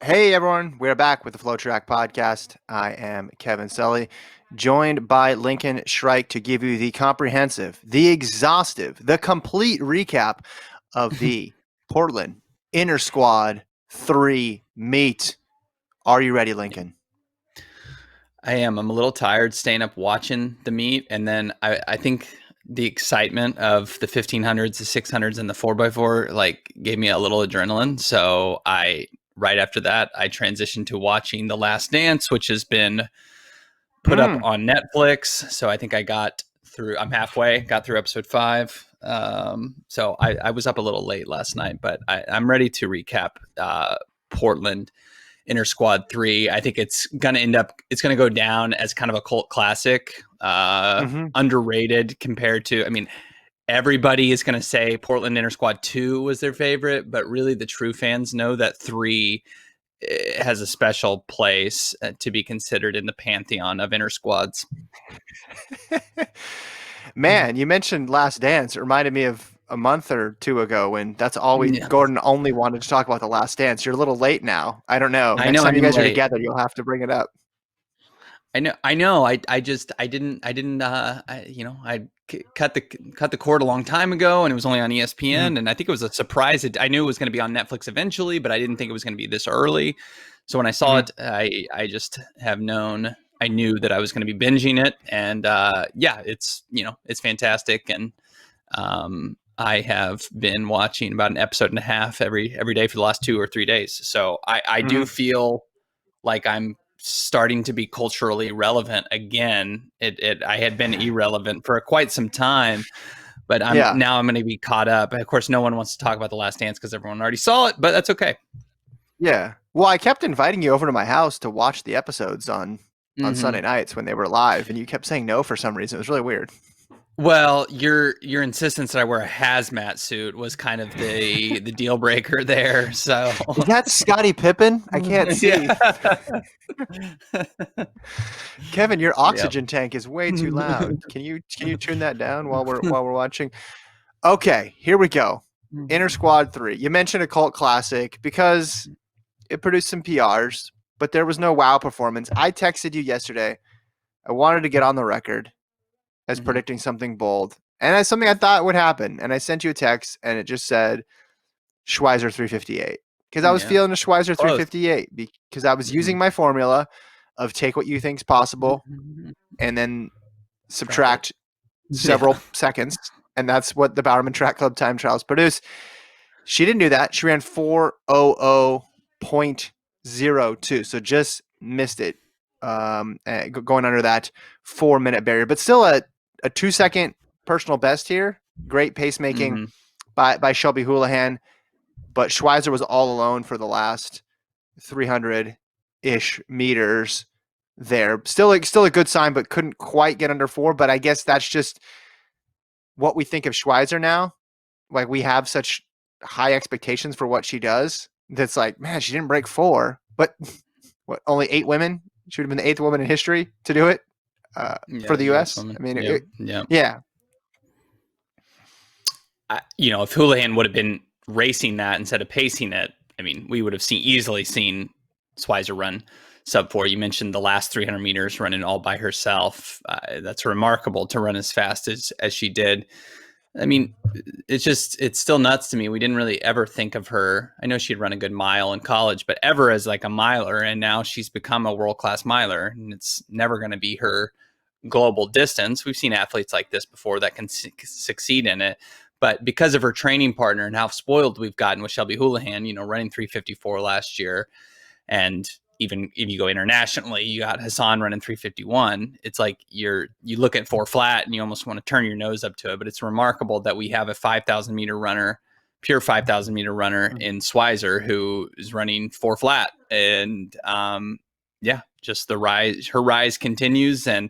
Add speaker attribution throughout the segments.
Speaker 1: Hey everyone, we're back with the FloTrack podcast. I am Kevin Sully, joined by Lincoln Shrike to give you the comprehensive, the exhaustive, the complete recap of the Portland Intersquad III meet. Are you ready, Lincoln?
Speaker 2: I am. I'm a little tired staying up watching the meet. And then I think the excitement of the 1500s, the 600s, and the 4x4 like gave me a little adrenaline. So right after that, I transitioned to watching The Last Dance, which has been put up on Netflix. So I think I'm halfway, got through episode 5. So I was up a little late last night, but I'm ready to recap Portland Intersquad 3. I think it's going to go down as kind of a cult classic, underrated compared to, everybody is going to say Portland Intersquad 2 was their favorite, but really the true fans know that 3 has a special place to be considered in the pantheon of intersquads.
Speaker 1: Man, you mentioned Last Dance. It reminded me of a month or two ago when Gordon only wanted to talk about The Last Dance. You're a little late now. I don't know.
Speaker 2: I
Speaker 1: Next
Speaker 2: know
Speaker 1: time you
Speaker 2: I'm
Speaker 1: guys are
Speaker 2: late.
Speaker 1: together, you'll have to bring it up.
Speaker 2: I know. I cut the cord a long time ago, and it was only on ESPN, and I think it was a surprise. I knew it was going to be on Netflix eventually, but I didn't think it was going to be this early. So when I saw it, I just have known. I knew that I was going to be binging it, and it's fantastic, and I have been watching about an episode and a half every day for the last 2 or 3 days. So I do feel like I'm starting to be culturally relevant again. I had been irrelevant for quite some time, but I'm going to be caught up. Of course, no one wants to talk about The Last Dance because everyone already saw it, but that's okay.
Speaker 1: Yeah. Well, I kept inviting you over to my house to watch the episodes on Sunday nights when they were live, and you kept saying no for some reason. It was really weird.
Speaker 2: Well, your insistence that I wear a hazmat suit was kind of the deal breaker there. So
Speaker 1: is that Scottie Pippen? I can't see. Kevin, your oxygen tank is way too loud. Can you tune that down while we're watching? Okay, here we go. Intersquad 3. You mentioned a cult classic because it produced some PRs, but there was no wow performance. I texted you yesterday. I wanted to get on the record as predicting something bold, and that's something I thought would happen. And I sent you a text, and it just said Schweizer 358 because I was feeling a Schweizer 358 because I was using my formula of take what you think's possible and then subtract several seconds, and that's what the Bowerman Track Club time trials produce. She didn't do that. She ran 4:00.02, so just missed it, going under that 4-minute barrier. But still a 2-second personal best here. Great pacemaking by Shelby Houlihan, but Schweizer was all alone for the last 300-ish meters there. Still a good sign, but couldn't quite get under 4. But I guess that's just what we think of Schweizer now. Like, we have such high expectations for what she does. That's like, man, she didn't break 4, but what? Only 8 women. She would have been the 8th woman in history to do it for the U.S.
Speaker 2: Woman.
Speaker 1: I mean,
Speaker 2: yeah. If Houlihan would have been racing that instead of pacing it, I mean, we would have easily seen Schweizer run sub 4. You mentioned the last 300 meters running all by herself. That's remarkable to run as fast as she did. I mean, it's still nuts to me. We didn't really ever think of her. I know she'd run a good mile in college, but ever as like a miler. And now she's become a world-class miler, and it's never going to be her global distance. We've seen athletes like this before that can succeed in it. But because of her training partner and how spoiled we've gotten with Shelby Houlihan, running 354 last year, and even if you go internationally, you got Hassan running 351. It's like you look at 4 flat and you almost want to turn your nose up to it. But it's remarkable that we have a 5,000 meter runner, pure 5,000 meter runner in Schweizer who is running 4 flat. And just her rise continues. And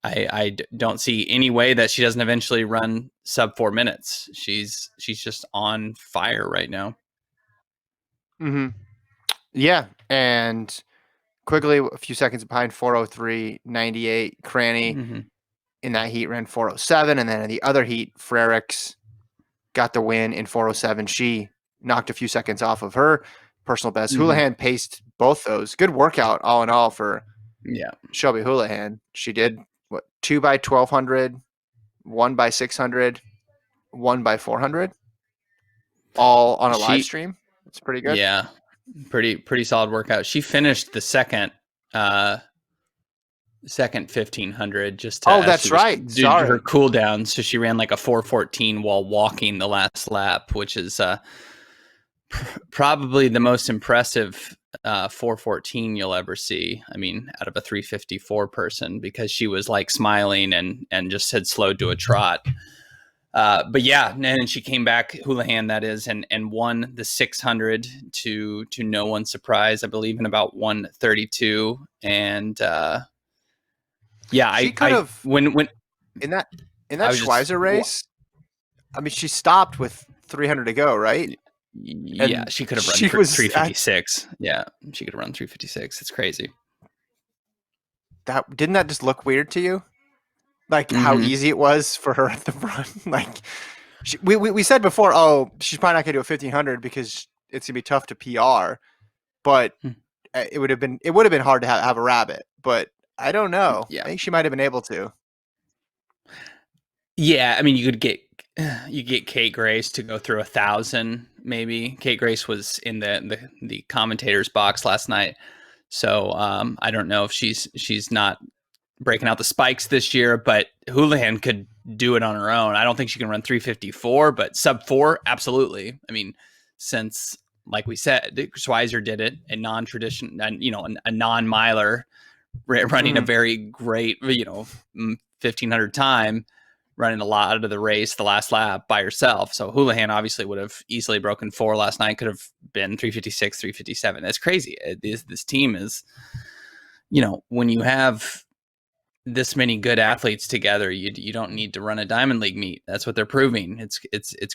Speaker 2: I don't see any way that she doesn't eventually run sub 4 minutes. She's just on fire right now.
Speaker 1: Yeah, and quickly, a few seconds behind, 4:03.98. Cranny in that heat ran 4:07, and then in the other heat, Frericks got the win in 4:07. She knocked a few seconds off of her personal best. Houlihan paced both those. Good workout all in all for Shelby Houlihan. She did 2 by 1200, 1 by 600, 1 by 400, all on a live stream. It's pretty good.
Speaker 2: Yeah, pretty solid workout. She finished the second 1500 just to
Speaker 1: that's right.
Speaker 2: do her cool down. So she ran like a 4:14 while walking the last lap, which is probably the most impressive 4:14 you'll ever see. I mean, out of a 3:54 person, because she was like smiling and just had slowed to a trot. But yeah, and then she came back, Houlihan that is, and won the 600 to no one's surprise, I believe, in about 1:32. And
Speaker 1: she could have when in that Schweizer race. I mean, she stopped with 300 to go, right?
Speaker 2: Yeah, she could have run 3:56. Yeah, she could have run 3:56. It's crazy.
Speaker 1: Didn't that just look weird to you? Like how easy it was for her at the front. Like we said before, she's probably not gonna do a 1500 because it's gonna be tough to PR. But it would have been hard to have a rabbit. But I don't know. Yeah. I think she might have been able to.
Speaker 2: Yeah, I mean, you get Kate Grace to go through 1,000, maybe. Kate Grace was in the commentator's box last night, so I don't know if she's not breaking out the spikes this year, but Houlihan could do it on her own. I don't think she can run 3:54, but sub 4, absolutely. I mean, since like we said, Schweizer did it, a non-tradition, a non-miler running a very great, 1,500 time, running a lot out of the race, the last lap by herself. So Houlihan obviously would have easily broken 4 last night, could have been 3:56, 3:57. That's crazy. This team is, when you have this many good athletes together, you don't need to run a Diamond League meet. That's what they're proving. It's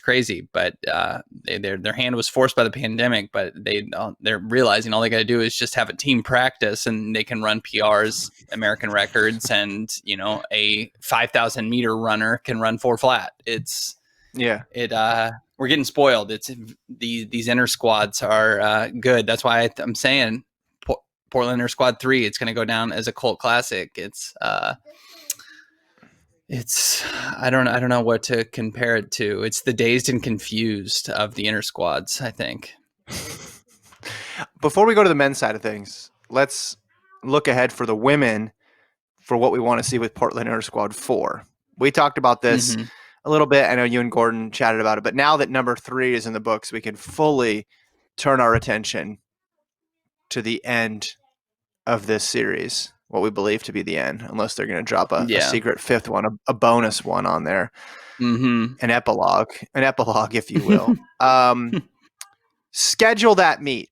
Speaker 2: crazy, but their hand was forced by the pandemic. But they're realizing all they got to do is just have a team practice, and they can run PRs, American records, and a 5,000 meter runner can run 4 flat. We're getting spoiled. It's these inter squads are good. That's why I'm saying Portland Intersquad 3. It's going to go down as a cult classic. It's I don't know what to compare it to. It's the dazed and confused of the inter squads, I think.
Speaker 1: Before we go to the men's side of things, let's look ahead for the women for what we want to see with Portland Intersquad 4. We talked about this a little bit. I know you and Gordon chatted about it, but now that number 3 is in the books, we can fully turn our attention to the end of this series, what we believe to be the end, unless they're going to drop a secret 5th one, a bonus one on there, an epilogue, if you will. Schedule that meet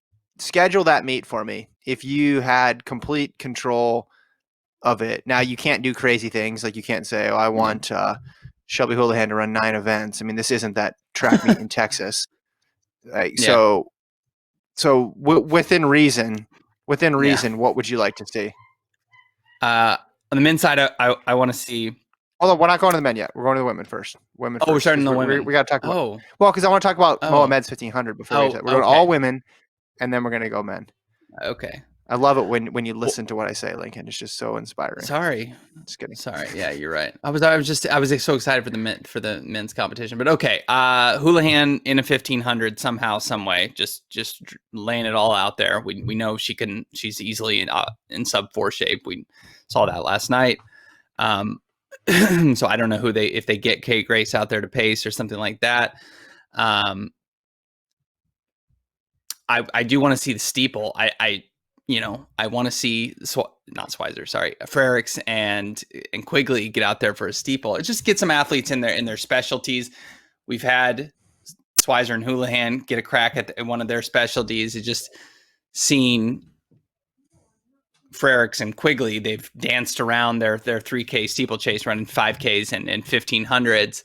Speaker 1: for me. If you had complete control of it. Now you can't do crazy things. Like you can't say, I want Shelby Houlihan to run 9 events. I mean, this isn't that track meet in Texas. So within reason, what would you like to see?
Speaker 2: On the men's side, I want to see.
Speaker 1: Although we're not going to the men yet. We're going to the women first. First,
Speaker 2: we're starting the women.
Speaker 1: We got to talk about. Well, because I want to talk about Mohamed's 1500 before we're going all women, and then we're going to go men.
Speaker 2: Okay.
Speaker 1: I love it when you listen to what I say, Lincoln. It's just so inspiring.
Speaker 2: Sorry,
Speaker 1: just kidding.
Speaker 2: Sorry. Yeah, you're right. I was so excited for the men's competition, but okay. Houlihan in a 1500 somehow, some way, just laying it all out there. We know she's easily in sub 4 shape. We saw that last night. So I don't know if they get Kate Grace out there to pace or something like that. I do want to see the steeple. I want to see not Schweizer, sorry, Frericks and Quigley get out there for a steeple. It just get some athletes in their specialties. We've had Schweizer and Houlihan get a crack at one of their specialties. It's just seen Frericks and Quigley. They've danced around their 3K steeplechase, running 5Ks and 1500s.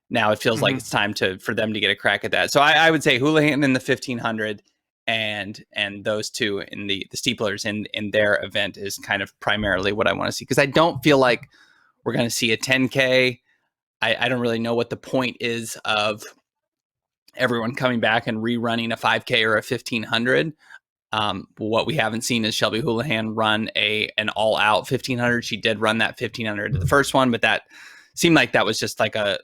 Speaker 2: Now it feels like it's time for them to get a crack at that. So I would say Houlihan in the 1500. And those two in the steeplers in their event is kind of primarily what I want to see, because I don't feel like we're going to see a 10K. I don't really know what the point is of everyone coming back and rerunning a 5K or a 1500. What we haven't seen is Shelby Houlihan run an all-out 1500. She did run that 1500 the first one, but that seemed like that was just like a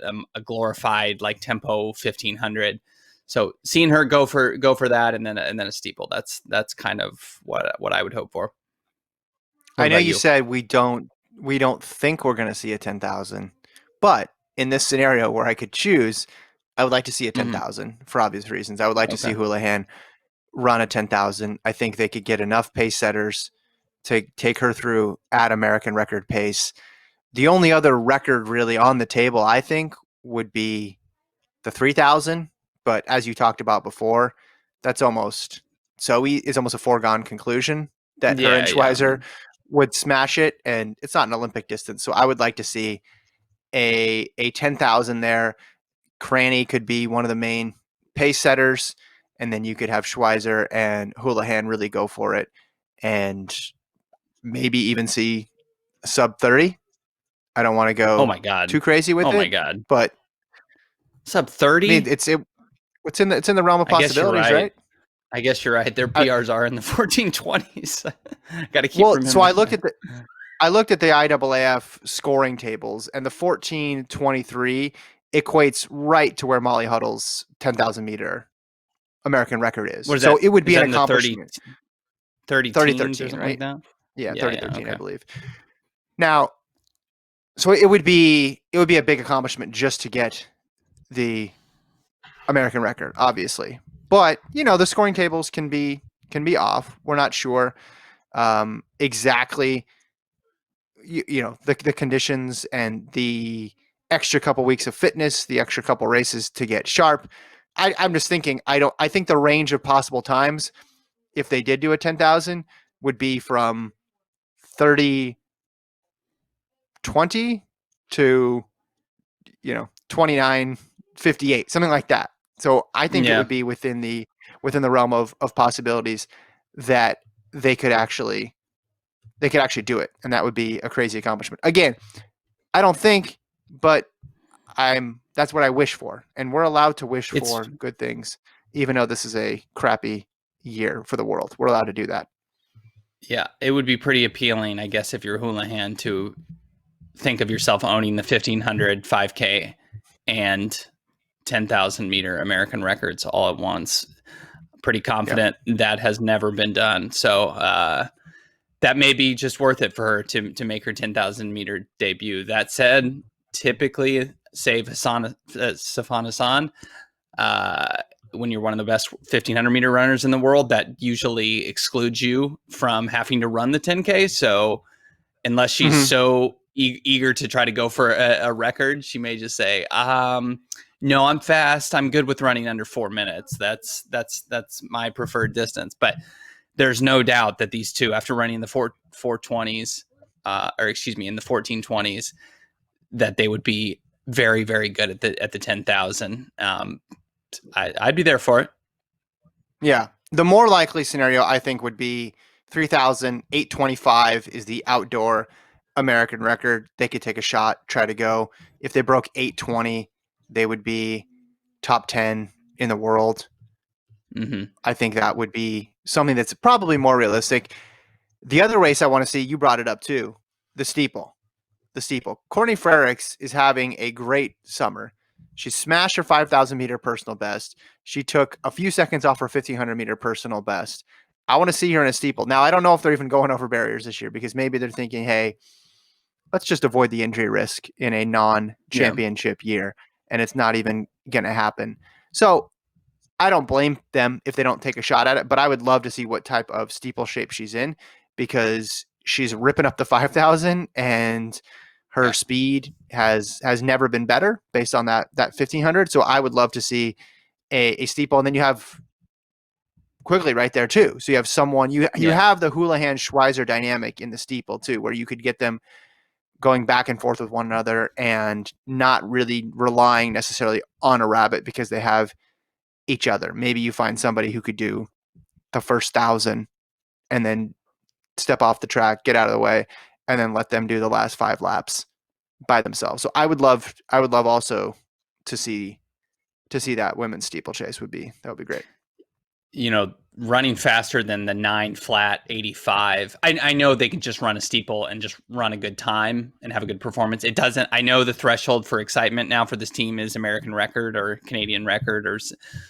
Speaker 2: glorified like tempo 1500. So seeing her go for that and then a steeple, that's kind of what I would hope for.
Speaker 1: I know you said we don't think we're going to see a 10,000, but in this scenario where I could choose, I would like to see a 10,000 for obvious reasons. I would like to see Houlihan run a 10,000. I think they could get enough pace setters to take her through at American record pace. The only other record really on the table, I think, would be the 3,000. But as you talked about before, that's almost is almost a foregone conclusion that her and Schweizer would smash it, and it's not an Olympic distance. So I would like to see a 10,000 there. Cranny could be one of the main pace setters, and then you could have Schweizer and Houlihan really go for it, and maybe even see sub 30. I don't want to go too crazy with it.
Speaker 2: Oh my God.
Speaker 1: But
Speaker 2: sub 30?
Speaker 1: I mean, it's in the realm of possibilities, right?
Speaker 2: I guess you're right. Their PRs are in the 1420s. Got to keep remembering.
Speaker 1: So I looked at the IAAF scoring tables, and the 1423 equates right to where Molly Huddle's 10,000 meter American record is. So it would be an accomplishment.
Speaker 2: 30-13,
Speaker 1: right?
Speaker 2: Like
Speaker 1: yeah, 30-13, I believe. Now, so it would be a big accomplishment just to get the American record, obviously. But the scoring tables can be off. We're not sure exactly the conditions and the extra couple weeks of fitness, the extra couple races to get sharp. I'm just thinking, I think the range of possible times, if they did do a 10,000, would be from 30-20 to 29-58, something like that. So I think it would be within the realm of possibilities that they could actually do it, and that would be a crazy accomplishment. Again, I don't think, but that's what I wish for, and we're allowed to wish for good things, even though this is a crappy year for the world. We're allowed to do that.
Speaker 2: Yeah, it would be pretty appealing, I guess, if you're Houlihan, to think of yourself owning the 1500, 5K, and 10,000 meter American records all at once. Pretty confident that has never been done. So that may be just worth it for her to make her 10,000 meter debut. That said, typically, save Sifan Hassan, when you're one of the best 1500 meter runners in the world, that usually excludes you from having to run the 10K. So unless she's so eager to try to go for a record, she may just say, no, I'm fast. I'm good with running under 4 minutes. That's my preferred distance. But there's no doubt that these two, after running the 420s, in the 1420s, that they would be very, very good at the 10,000. I'd be there for it.
Speaker 1: Yeah. The more likely scenario, I think, would be 3,825 is the outdoor American record. They could take a shot, try to go. If they broke 820, they would be top 10 in the world. I think that would be something that's probably more realistic. The other race I want to see, you brought it up too, the steeple. Courtney Frerichs is having a great summer. She smashed her 5,000 meter personal best. She took a few seconds off her 1,500 meter personal best. I want to see her in a steeple. Now, I don't know if they're even going over barriers this year, because maybe they're thinking, hey, let's just avoid the injury risk in a non-championship year, and it's not even going to happen. So I don't blame them if they don't take a shot at it, but I would love to see what type of steeple shape she's in, because she's ripping up the 5,000, and her speed has never been better based on that 1,500. So I would love to see a steeple, and then you have Quigley right there too. So you have someone, you have the Houlihan Schweizer dynamic in the steeple too, where you could get them going back and forth with one another and not really relying necessarily on a rabbit, because they have each other. Maybe you find somebody who could do the first 1,000 and then step off the track, get out of the way, and then let them do the last 5 laps by themselves. So I would love also to see to see that women's steeplechase would be great.
Speaker 2: Running faster than the 9 flat 85. I know they can just run a steeple and just run a good time and have a good performance. It doesn't. I know the threshold for excitement now for this team is American record or Canadian record or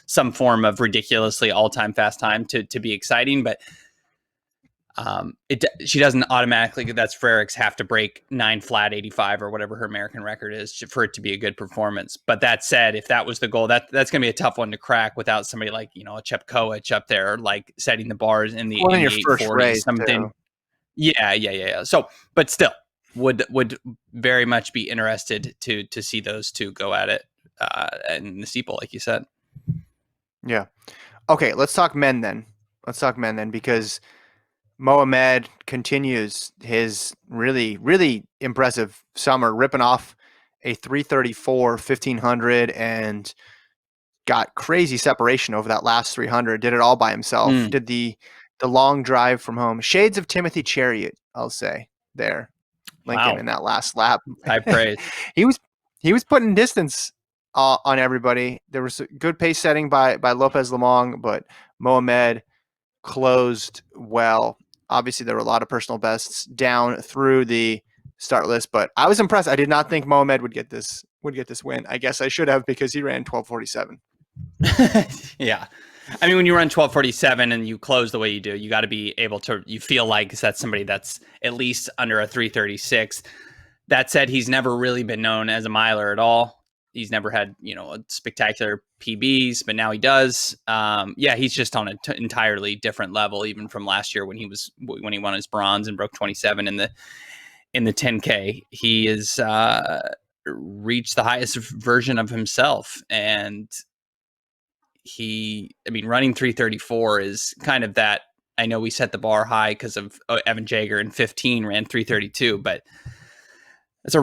Speaker 2: some form of ridiculously all-time fast time to be exciting, but she doesn't automatically, that's Frericks, have to break 9 flat 85 or whatever her American record is for it to be a good performance. But that said, if that was the goal, that's going to be a tough one to crack without somebody like, a Chepkoech up there, like setting the bars in the,
Speaker 1: in
Speaker 2: in
Speaker 1: your
Speaker 2: the
Speaker 1: first
Speaker 2: 840s,
Speaker 1: race,
Speaker 2: something.
Speaker 1: too.
Speaker 2: Yeah. So, but still would very much be interested to see those two go at it in the steeple, like you said.
Speaker 1: Yeah. Okay. Let's talk men then, because Mohamed continues his really, really impressive summer, ripping off a 334 1500 and got crazy separation over that last 300. Did it all by himself. Did the long drive from home. Shades of Timothy Chariot, I'll say there, Lincoln, in that last lap.
Speaker 2: High praise.
Speaker 1: he was putting distance on everybody. There was a good pace setting by Lopez Lemong, but Mohamed closed well. Obviously, there were a lot of personal bests down through the start list, but I was impressed. I did not think Mohamed would get this win. I guess I should have, because he ran 12:47.
Speaker 2: Yeah. I mean, when you run 12:47 and you close the way you do, you got to be able to, you feel like that's somebody that's at least under a 3:36. That said, he's never really been known as a miler at all. He's never had, a spectacular PBs, but now he does. He's just on an entirely different level, even from last year when he won his bronze and broke 27 in the 10K. He has reached the highest version of himself, and running 334 is kind of that. I know we set the bar high because of Evan Jager in 15 ran 332, but that's a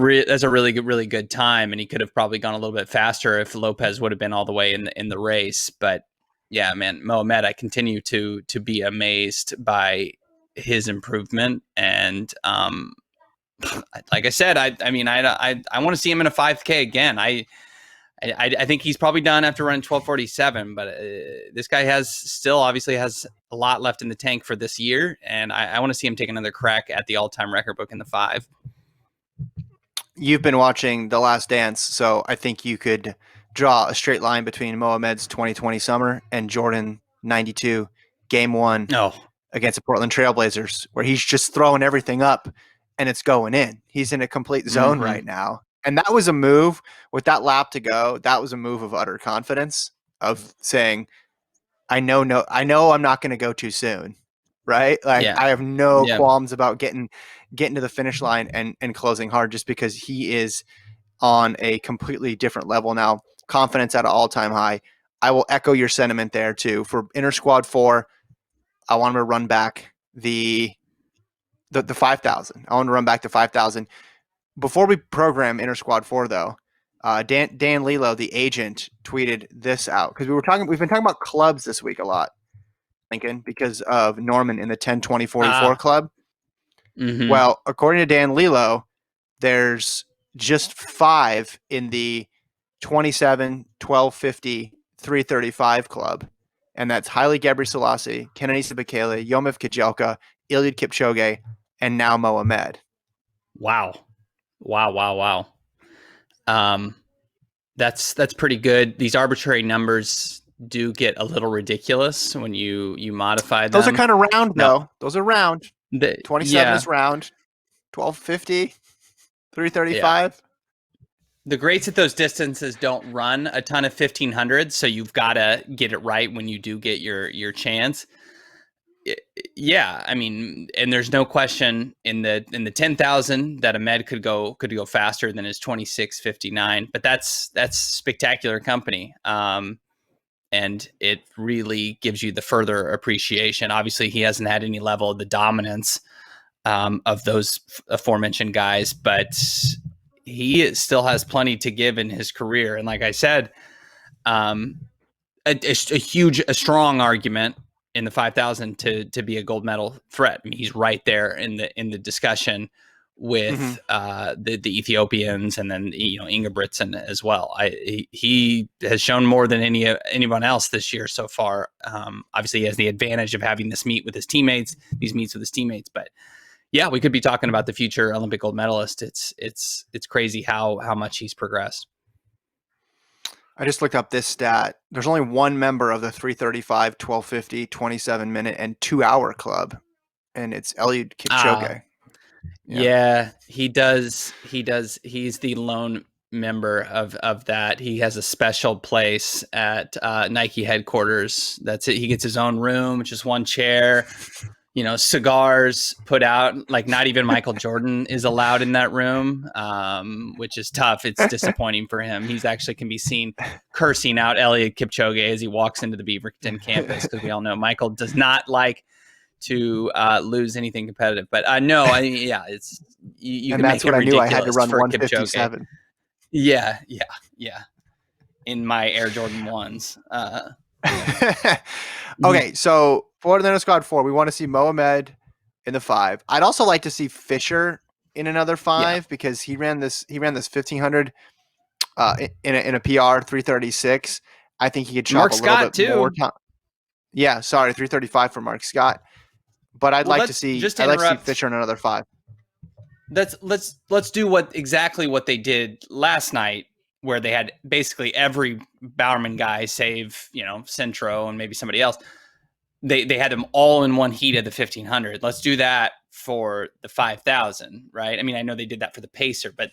Speaker 2: really good time, and he could have probably gone a little bit faster if Lopez would have been all the way in the race. But yeah, man, Mohamed, I continue to be amazed by his improvement, and like I said, I want to see him in a 5K again. I think he's probably done after running 12:47, but this guy obviously has a lot left in the tank for this year, and I want to see him take another crack at the all-time record book in the 5.
Speaker 1: You've been watching The Last Dance, so I think you could draw a straight line between Mohamed's 2020 summer and Jordan 92 game 1 against the Portland Trailblazers, where he's just throwing everything up and it's going in. He's in a complete zone right now. And that was a move with that lap to go. That was a move of utter confidence, of saying, I know I'm not going to go too soon. Right? Like, I have no qualms about getting to the finish line and closing hard, just because he is on a completely different level now. Confidence at an all-time high. I will echo your sentiment there too. For Intersquad 4, I want him to run back the 5,000. I want to run back to 5,000. Before we program Intersquad 4, though, Dan Lilo, the agent, tweeted this out, because we've been talking about clubs this week a lot, Lincoln, because of Norman in the 10-20-44 club.
Speaker 2: Mm-hmm.
Speaker 1: Well, according to Dan Lilo, there's just 5 in the 27, 1250, 335 club. And that's Haile Gebrselassie, Kenenisa Bekele, Yomif Kejelcha, Eliud Kipchoge, and now Mohamed.
Speaker 2: Wow. That's pretty good. These arbitrary numbers do get a little ridiculous when you modify them.
Speaker 1: Those are kind of round, though. Those are round. 27 is round. 1250, 335.
Speaker 2: Yeah. The greats at those distances don't run a ton of 1500s, so you've got to get it right when you do get your chance. Yeah, I mean, and there's no question in the 10,000 that Ahmed could go faster than his 26:59, but that's spectacular company. And it really gives you the further appreciation. Obviously, he hasn't had any level of the dominance of those aforementioned guys, but he still has plenty to give in his career. And like I said, a strong argument in the 5,000 to be a gold medal threat. I mean, he's right there in the discussion with the Ethiopians, and then Ingebrigtsen as well. He has shown more than anyone else this year so far. Obviously, he has the advantage of having these meets with his teammates. But yeah, we could be talking about the future Olympic gold medalist. It's crazy how much he's progressed.
Speaker 1: I just looked up this stat. There's only one member of the 3:35, 12:50, 27-minute, and 2-hour club, and it's Eliud Kipchoge.
Speaker 2: Yeah, he does. He's the lone member of that. He has a special place at Nike headquarters. That's it. He gets his own room, just one chair, cigars put out. Like, not even Michael Jordan is allowed in that room, which is tough. It's disappointing for him. He's actually can be seen cursing out Eliud Kipchoge as he walks into the Beaverton campus, because we all know Michael does not like to lose anything competitive. But it's you
Speaker 1: and
Speaker 2: can
Speaker 1: that's
Speaker 2: make
Speaker 1: what
Speaker 2: it
Speaker 1: I knew. I
Speaker 2: ridiculous
Speaker 1: had to run
Speaker 2: for
Speaker 1: 157.
Speaker 2: Kipchoge. Yeah. In my Air Jordan 1s.
Speaker 1: Okay, so for the Intersquad 4, we want to see Mohamed in the 5. I'd also like to see Fisher in another 5 because he ran this 1500 in a PR 3:36. I think he could chop
Speaker 2: Mark
Speaker 1: a little
Speaker 2: Scott
Speaker 1: bit
Speaker 2: too.
Speaker 1: more time. Yeah, sorry, 3:35 for Mark Scott. But I'd like to see Fisher in another 5.
Speaker 2: Let's do exactly what they did last night, where they had basically every Bowerman guy save Centro and maybe somebody else. They had them all in one heat of the 1500. Let's do that for the 5000, right? I mean, I know they did that for the pacer, but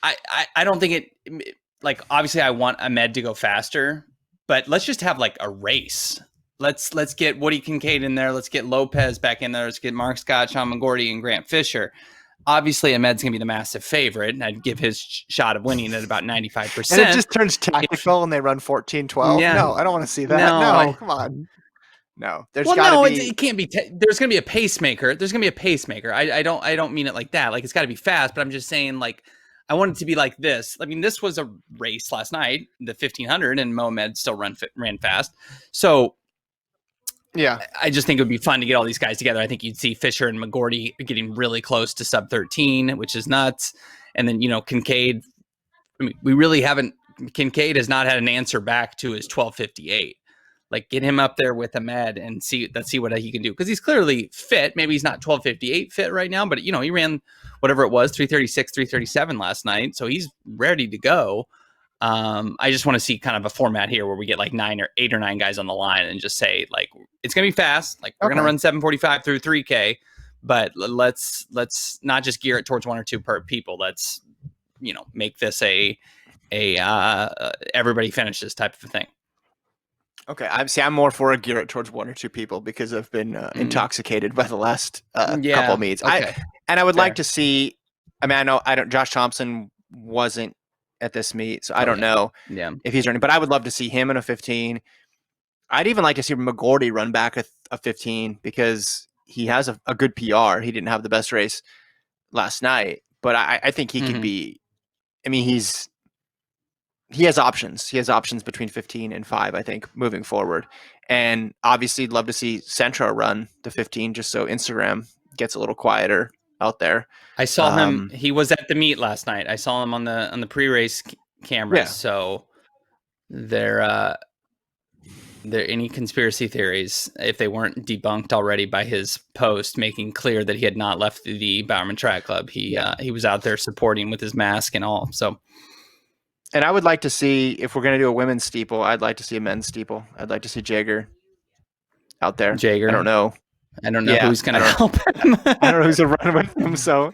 Speaker 2: I don't think it, like, obviously I want Ahmed to go faster, but let's just have like a race. Let's get Woody Kincaid in there. Let's get Lopez back in there. Let's get Mark Scott, Sean McGorty, and Grant Fisher. Obviously, Ahmed's going to be the massive favorite, and I'd give his shot of winning at about 95%.
Speaker 1: And it just turns tactical and they run 14-12.
Speaker 2: Yeah.
Speaker 1: No, I don't want to see that. No, come on. No,
Speaker 2: it can't be. There's going to be a pacemaker. I don't mean it like that. Like, it's got to be fast, but I'm just saying, like, I want it to be like this. I mean, this was a race last night, the 1500, and Mohamed still ran fast. So,
Speaker 1: yeah,
Speaker 2: I just think it would be fun to get all these guys together. I think you'd see Fisher and McGorty getting really close to sub 13, which is nuts. And then, Kincaid. I mean, Kincaid has not had an answer back to his 12:58. Like, get him up there with Ahmed and let's see what he can do. Because he's clearly fit. Maybe he's not 12:58 fit right now, but he ran whatever it was, 3:36, 3:37 last night. So he's ready to go. I just want to see kind of a format here where we get like 8 or 9 guys on the line and just say, like, it's going to be fast. Like, we're going to run 7:45 through 3K, but let's not just gear it towards 1 or 2 per people. Let's, make this a everybody finishes type of a thing.
Speaker 1: Okay, I'm more for a gear it towards 1 or 2 people because I've been intoxicated by the last couple meets.
Speaker 2: Okay.
Speaker 1: I would like to see. I mean, I don't. Josh Thompson wasn't at this meet, so I don't know if he's running. But I would love to see him in a 15. I'd even like to see McGorty run back a 15 because he has a good PR. He didn't have the best race last night, but I think he could be. I mean, he has options. He has options between 15 and 5, I think, moving forward. And obviously, love to see Centro run the 15 just so Instagram gets a little quieter out there.
Speaker 2: I saw him. He was at the meet last night. I saw him on the pre-race cameras. Yeah. So there any conspiracy theories, if they weren't debunked already by his post making clear that he had not left the Bowerman Track Club. He was out there supporting with his mask and all. So.
Speaker 1: And I would like to see, if we're going to do a women's steeple, I'd like to see a men's steeple. I'd like to see Jager out there.
Speaker 2: Jager.
Speaker 1: I don't know
Speaker 2: who's going to help him.
Speaker 1: I don't know who's to run with him, so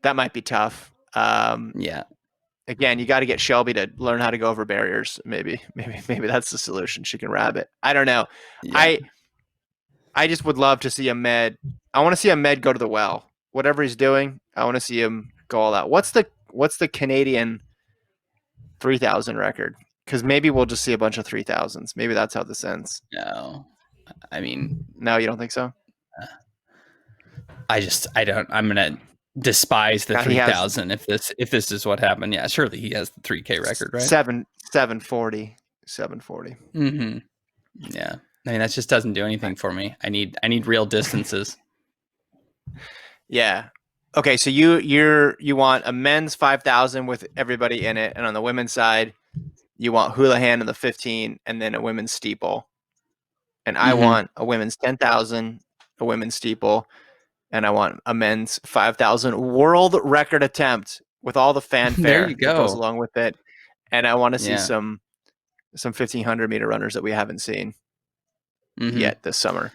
Speaker 1: that might be tough.
Speaker 2: Yeah.
Speaker 1: Again, you got to get Shelby to learn how to go over barriers. Maybe that's the solution. She can rabbit. I don't know. Yeah. I just would love to see Ahmed. I want to see Ahmed go to the well. Whatever he's doing, I want to see him go all out. What's the Canadian 3,000 record? Because maybe we'll just see a bunch of 3,000s. Maybe that's how this ends.
Speaker 2: No, I mean,
Speaker 1: no, you don't think so?
Speaker 2: I don't. I'm gonna despise the 3,000 if this is what happened. Yeah, surely he has the 3K record, right?
Speaker 1: 740.
Speaker 2: Mm-hmm. Yeah, I mean, that just doesn't do anything for me. I need real distances.
Speaker 1: Yeah. Okay, so you want a men's 5,000 with everybody in it, and on the women's side, you want Houlihan in the 15, and then a women's steeple. And I want a women's 10,000, a women's steeple, and I want a men's 5,000 world record attempt with all the
Speaker 2: There you
Speaker 1: fanfare that goes
Speaker 2: go.
Speaker 1: along with it. And I want to see
Speaker 2: Yeah.
Speaker 1: some 1,500 meter runners that we haven't seen yet this summer.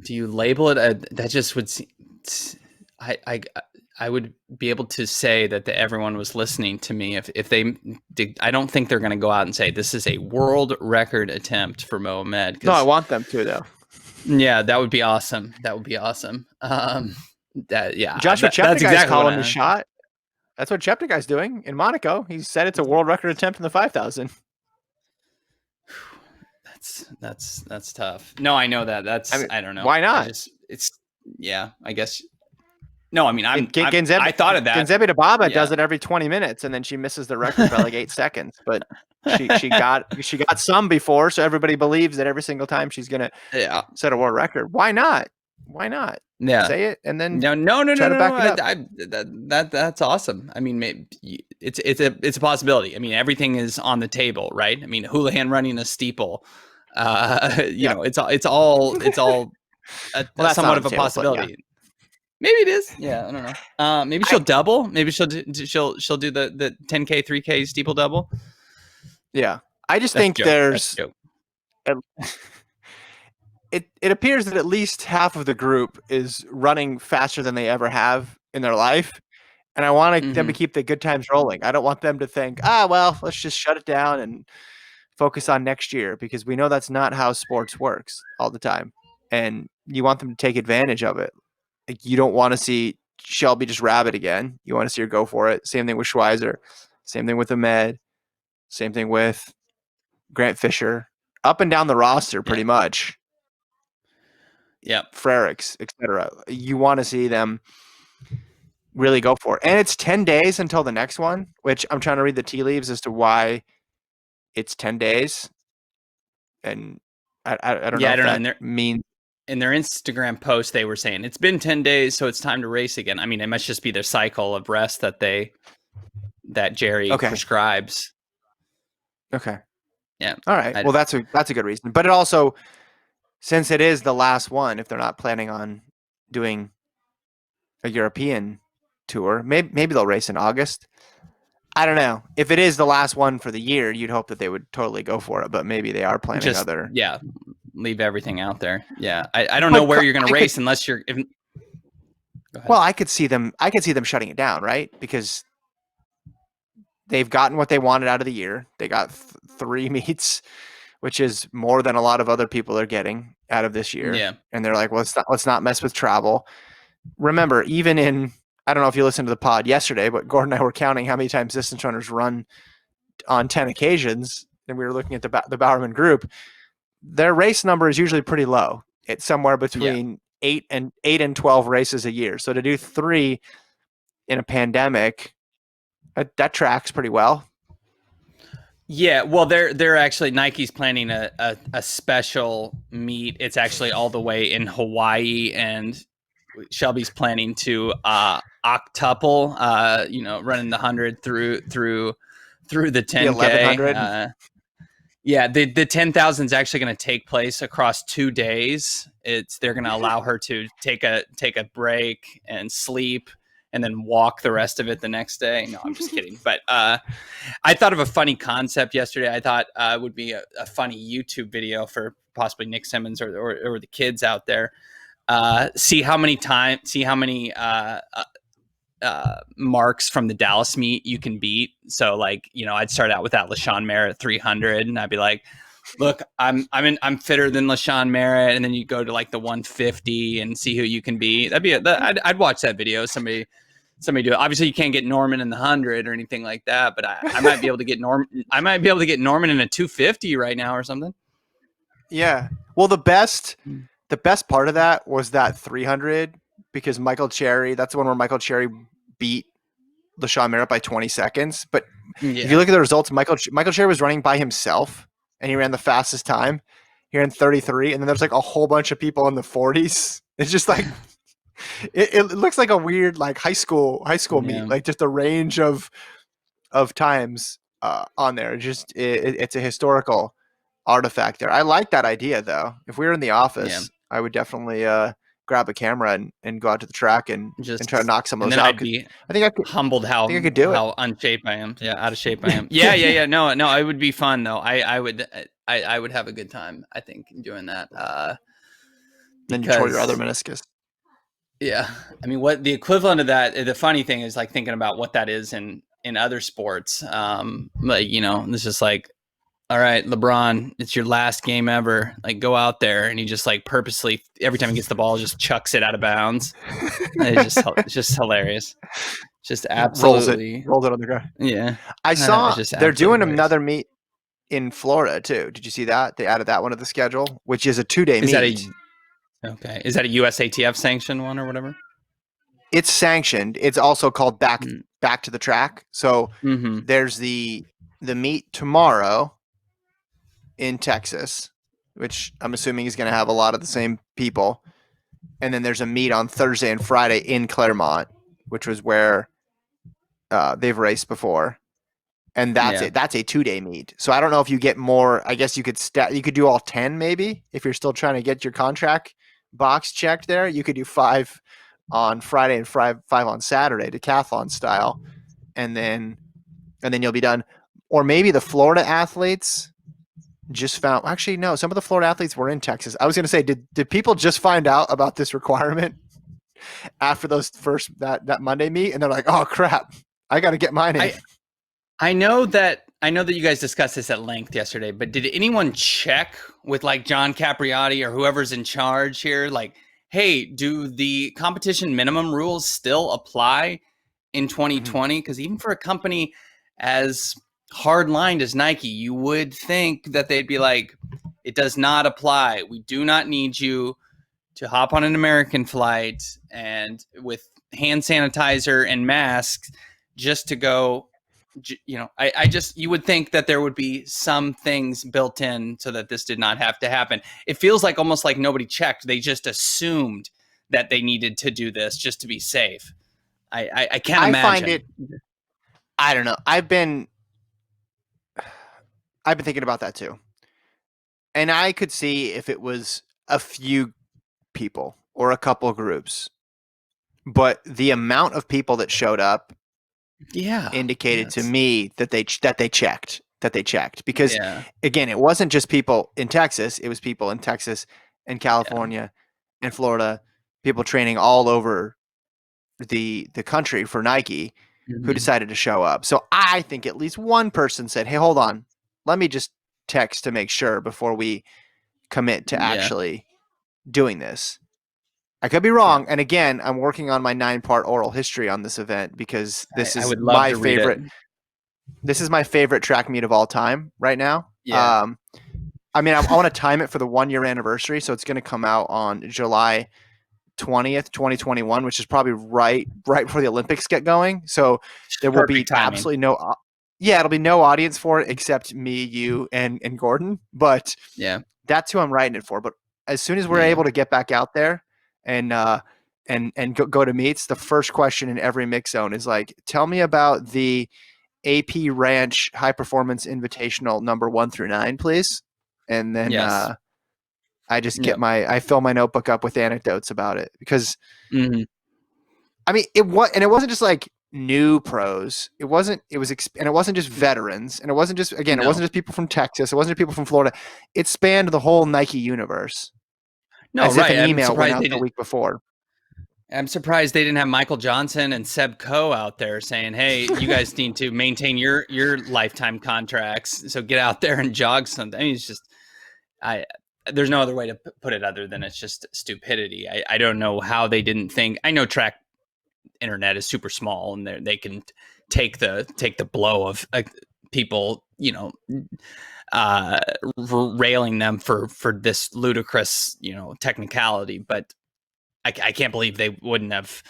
Speaker 2: Do you label it? That just would. I would be able to say that everyone was listening to me if they did. I don't think they're going to go out and say this is a world record attempt for Mohamed.
Speaker 1: No, I want them to though.
Speaker 2: Yeah, that would be awesome. That would be awesome.
Speaker 1: Joshua Cheptegei's
Speaker 2: exactly
Speaker 1: calling the shot. That's what Cheptegei's doing in Monaco. He said it's a world record attempt in the 5,000.
Speaker 2: That's tough. No, I know that. I don't know.
Speaker 1: Why not?
Speaker 2: I guess. No, I mean, I thought of that.
Speaker 1: Genzebe Dababa does it every 20 minutes, and then she misses the record by like 8 seconds. But she got some before, so everybody believes that every single time she's gonna set a world record. Why not? Why not?
Speaker 2: Yeah,
Speaker 1: say it and then
Speaker 2: no. That's awesome. I mean, maybe it's a possibility. I mean, everything is on the table, right? I mean, Houlihan running a steeple. You know, it's all somewhat of a possibility. Maybe it is. Yeah, I don't know. Maybe she'll double. Maybe she'll do the 10K, 3K steeple double.
Speaker 1: Yeah, I just think there's. It appears that at least half of the group is running faster than they ever have in their life, and I want them to keep the good times rolling. I don't want them to think, well, let's just shut it down and focus on next year, because we know that's not how sports works all the time, and you want them to take advantage of it. Like, you don't want to see Shelby just rabbit again. You want to see her go for it. Same thing with Schweizer. Same thing with Ahmed. Same thing with Grant Fisher. Up and down the roster, pretty much.
Speaker 2: Yeah.
Speaker 1: Frericks, etc. You want to see them really go for it. And it's 10 days until the next one, which I'm trying to read the tea leaves as to why it's 10 days. And I don't know if that means.
Speaker 2: In their Instagram post, they were saying it's been 10 days, so it's time to race again. I mean, it must just be their cycle of rest that Jerry prescribes.
Speaker 1: Okay.
Speaker 2: Yeah.
Speaker 1: All right. Well, that's a good reason. But it also, since it is the last one, if they're not planning on doing a European tour, maybe they'll race in August. I don't know. If it is the last one for the year, you'd hope that they would totally go for it. But maybe they are planning other.
Speaker 2: Yeah. Leave everything out there. Yeah. I don't know where you're going to race unless you're.
Speaker 1: Well, I could see them shutting it down, right? Because they've gotten what they wanted out of the year. They got 3 meets, which is more than a lot of other people are getting out of this year.
Speaker 2: Yeah.
Speaker 1: And they're like, well, let's not mess with travel. Remember, even in, I don't know if you listened to the pod yesterday, but Gordon and I were counting how many times distance runners run on 10 occasions, and we were looking at the Bowerman group. Their race number is usually pretty low. It's somewhere between 8 and 12 races a year. So to do 3 in a pandemic, that tracks pretty well.
Speaker 2: Yeah, well, they're actually, Nike's planning a special meet. It's actually all the way in Hawaii, and Shelby's planning to octuple, running the 100 through the 10K.
Speaker 1: The 1,100.
Speaker 2: Yeah, the 10,000 is actually going to take place across 2 days. They're going to allow her to take a break and sleep, and then walk the rest of it the next day. No, I'm just kidding. But I thought of a funny concept yesterday. I thought it would be a funny YouTube video for possibly Nick Simmons or the kids out there. See how many marks from the Dallas meet you can beat. So I'd start out with that LaShawn Merritt 300, and I'd be like, look, I'm fitter than LaShawn Merritt, and then you go to like the 150 and see who you can beat. I'd watch that video. Somebody do it. Obviously, you can't get Norman in the 100 or anything like that, but I might be able to get Norman. I might be able to get Norman in a 250 right now or something.
Speaker 1: Yeah. Well, the best part of that was that 300, because Michael Cherry, that's the one where Michael Cherry beat LaShawn Merritt by 20 seconds. But if you look at the results, Michael Cherry was running by himself, and he ran the fastest time. He ran 33, and then there's like a whole bunch of people in the 40s. It's just like It looks like a weird like high school meet,
Speaker 2: Yeah.
Speaker 1: like just a range of times on there. Just it's a historical artifact there. I like that idea though. If we were in the
Speaker 2: Yeah.
Speaker 1: office, I would definitely grab a camera and go out to the track and try to
Speaker 2: Just
Speaker 1: knock some of
Speaker 2: and
Speaker 1: those
Speaker 2: then
Speaker 1: out.
Speaker 2: I'd
Speaker 1: 'Cause
Speaker 2: be
Speaker 1: I think
Speaker 2: humbled
Speaker 1: I think I could do it.
Speaker 2: how unshape I am. Yeah, out of shape I am. Yeah, yeah, yeah. No, no, it would be fun though. I would have a good time, I think, doing that.
Speaker 1: Then you tore your other
Speaker 2: Because
Speaker 1: meniscus.
Speaker 2: yeah, I mean, what the equivalent of that? The funny thing is like thinking about what that is in other sports. Like it's just like, all right, LeBron, it's your last game ever. Like, go out there, and he just like purposely every time he gets the ball, just chucks it out of bounds. It's just hilarious. Just absolutely,
Speaker 1: Rolls it on the ground.
Speaker 2: yeah.
Speaker 1: I
Speaker 2: It's
Speaker 1: saw
Speaker 2: just
Speaker 1: they're
Speaker 2: absolutely
Speaker 1: doing
Speaker 2: hilarious.
Speaker 1: another meet in Florida too. Did you see that? They added that one to the schedule, which is a 2-day
Speaker 2: Is that
Speaker 1: meet.
Speaker 2: a okay? Is that a USATF sanctioned one or whatever?
Speaker 1: It's sanctioned. It's also called back to the track. So
Speaker 2: Mm-hmm.
Speaker 1: there's the meet tomorrow in Texas, which I'm assuming is going to have a lot of the same people. And then there's a meet on Thursday and Friday in Claremont, which was where they've raced before. And that's
Speaker 2: Yeah.
Speaker 1: it. That's a 2-day meet. So I don't know if you get more. I guess you could do all 10 maybe if you're still trying to get your contract box checked there. You could do 5 on Friday and five on Saturday, decathlon style, and then you'll be done. Or maybe the Florida athletes just found. Actually, no. Some of the Florida athletes were in Texas. I was going to say, did people just find out about this requirement after that Monday meet, and they're like, oh crap, I got to get mine in.
Speaker 2: I know that you guys discussed this at length yesterday, but did anyone check with like John Capriati or whoever's in charge here? Like, hey, do the competition minimum rules still apply in 2020? Because even for a company as hard-lined as Nike, you would think that they'd be like, it does not apply. We do not need you to hop on an American flight and with hand sanitizer and masks just to go. I just, you would think that there would be some things built in so that this did not have to happen. It feels like almost like nobody checked. They just assumed that they needed to do this just to be safe. I can't imagine.
Speaker 1: I find it. I don't know. I've been thinking about that too, and I could see if it was a few people or a couple groups, but the amount of people that showed up indicated to me that they checked because again, it wasn't just people in Texas, it was people in Texas and California and Florida, people training all over the country for Nike who decided to show up. So I think at least one person said, hey, hold on, let me just text to make sure before we commit to actually doing this. I could be wrong. And again, I'm working on my 9-part oral history on this event because this is my favorite. This is my favorite track meet of all time right now.
Speaker 2: Yeah.
Speaker 1: I mean, I want to time it for the 1-year anniversary. So it's going to come out on July 20th, 2021, which is probably right before the Olympics get going. So there will be absolutely it'll be no audience for it except me, you, and Gordon. But that's who I'm writing it for. But as soon as we're able to get back out there and go to meets, the first question in every mix zone is like, tell me about the AP Ranch High Performance Invitational number 1 through 9, please. And then I just get I fill my notebook up with anecdotes about it because I mean, it wasn't just like new pros. It was just veterans, and it wasn't just it wasn't just people from Texas. It wasn't just people from Florida. It spanned the whole Nike universe.
Speaker 2: No,
Speaker 1: as if an email went out the week before.
Speaker 2: I'm surprised they didn't have Michael Johnson and Seb Coe out there saying, hey, you guys need to maintain your lifetime contracts. So get out there and jog something. I mean, it's just, there's no other way to put it other than it's just stupidity. I don't know how they didn't think. I know track internet is super small and they can take the blow of people, railing them for this ludicrous, technicality. But I can't believe they wouldn't have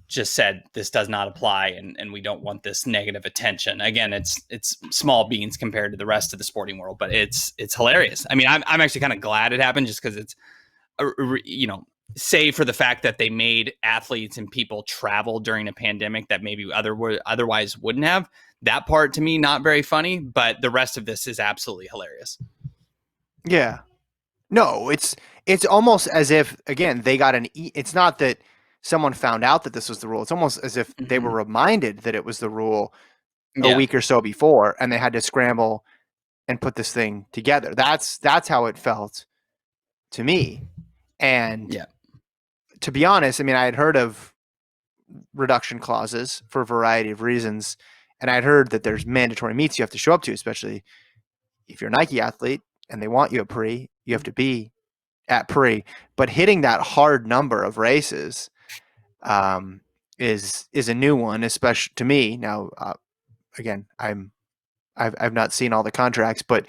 Speaker 2: just said this does not apply and we don't want this negative attention. Again, it's small beans compared to the rest of the sporting world, but it's hilarious. I mean, I'm actually kind of glad it happened just because it's save for the fact that they made athletes and people travel during a pandemic that maybe otherwise wouldn't have. That part to me, not very funny, but the rest of this is absolutely hilarious.
Speaker 1: Yeah. No, it's almost as if, again, they got it's not that someone found out that this was the rule. It's almost as if they were reminded that it was the rule a week or so before, and they had to scramble and put this thing together. That's how it felt to me. And to be honest, I mean, I had heard of reduction clauses for a variety of reasons, and I'd heard that there's mandatory meets you have to show up to, especially if you're a Nike athlete and they want you at pre, you have to be at pre. But hitting that hard number of races is a new one, especially to me. Now, again, I've not seen all the contracts, but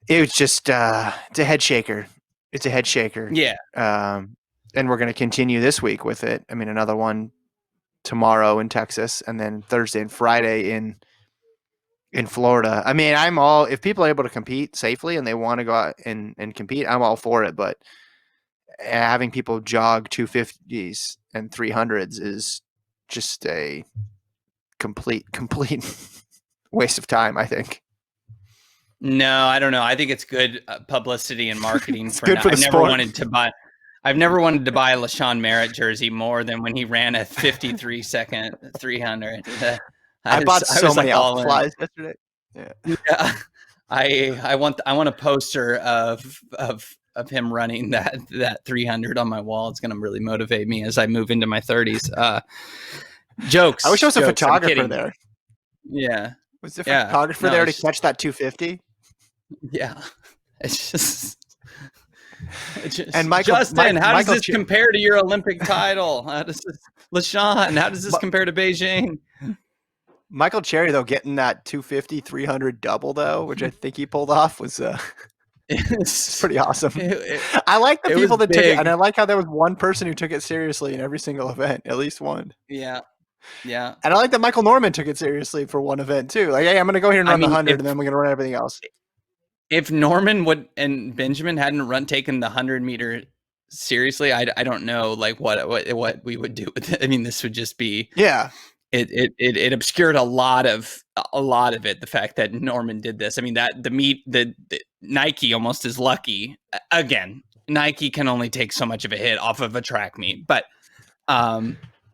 Speaker 1: it was just it's a head shaker. It's a head shaker.
Speaker 2: Yeah.
Speaker 1: And we're going to continue this week with it. I mean, another one tomorrow in Texas, and then Thursday and Friday in Florida. I mean, I'm all, if people are able to compete safely and they want to go out and compete, I'm all for it. But having people jog 250s and 300s is just a complete waste of time, I think.
Speaker 2: No, I don't know. I think it's good publicity and marketing.
Speaker 1: It's good for the sport.
Speaker 2: I've never wanted to buy a LaShawn Merritt jersey more than when he ran a 53-second 300.
Speaker 1: I bought so many Alpha yesterday.
Speaker 2: Yeah. I want a poster of him running that 300 on my wall. It's going to really motivate me as I move into my 30s. Jokes.
Speaker 1: I wish there was a photographer there.
Speaker 2: Yeah.
Speaker 1: Was there a photographer there to catch that 250?
Speaker 2: Yeah. It's just
Speaker 1: and Michael,
Speaker 2: Justin, how does this compare to your Olympic title? How does this, LaShawn, how does this compare to Beijing?
Speaker 1: Michael Cherry, though, getting that 250, 300 double, though, which I think he pulled off, was it's pretty awesome. I like the people that took it, and I like how there was one person who took it seriously in every single event, at least one.
Speaker 2: Yeah. Yeah.
Speaker 1: And I like that Michael Norman took it seriously for one event, too. Like, hey, I'm going to go here and run the 100, and then we're going to run everything else.
Speaker 2: If Norman and Benjamin hadn't taken the 100-meter seriously, I don't know like what we would do with it. I mean, this would just be It obscured a lot of it. The fact that Norman did this. I mean, that the Nike almost is lucky. Again, Nike can only take so much of a hit off of a track meet, but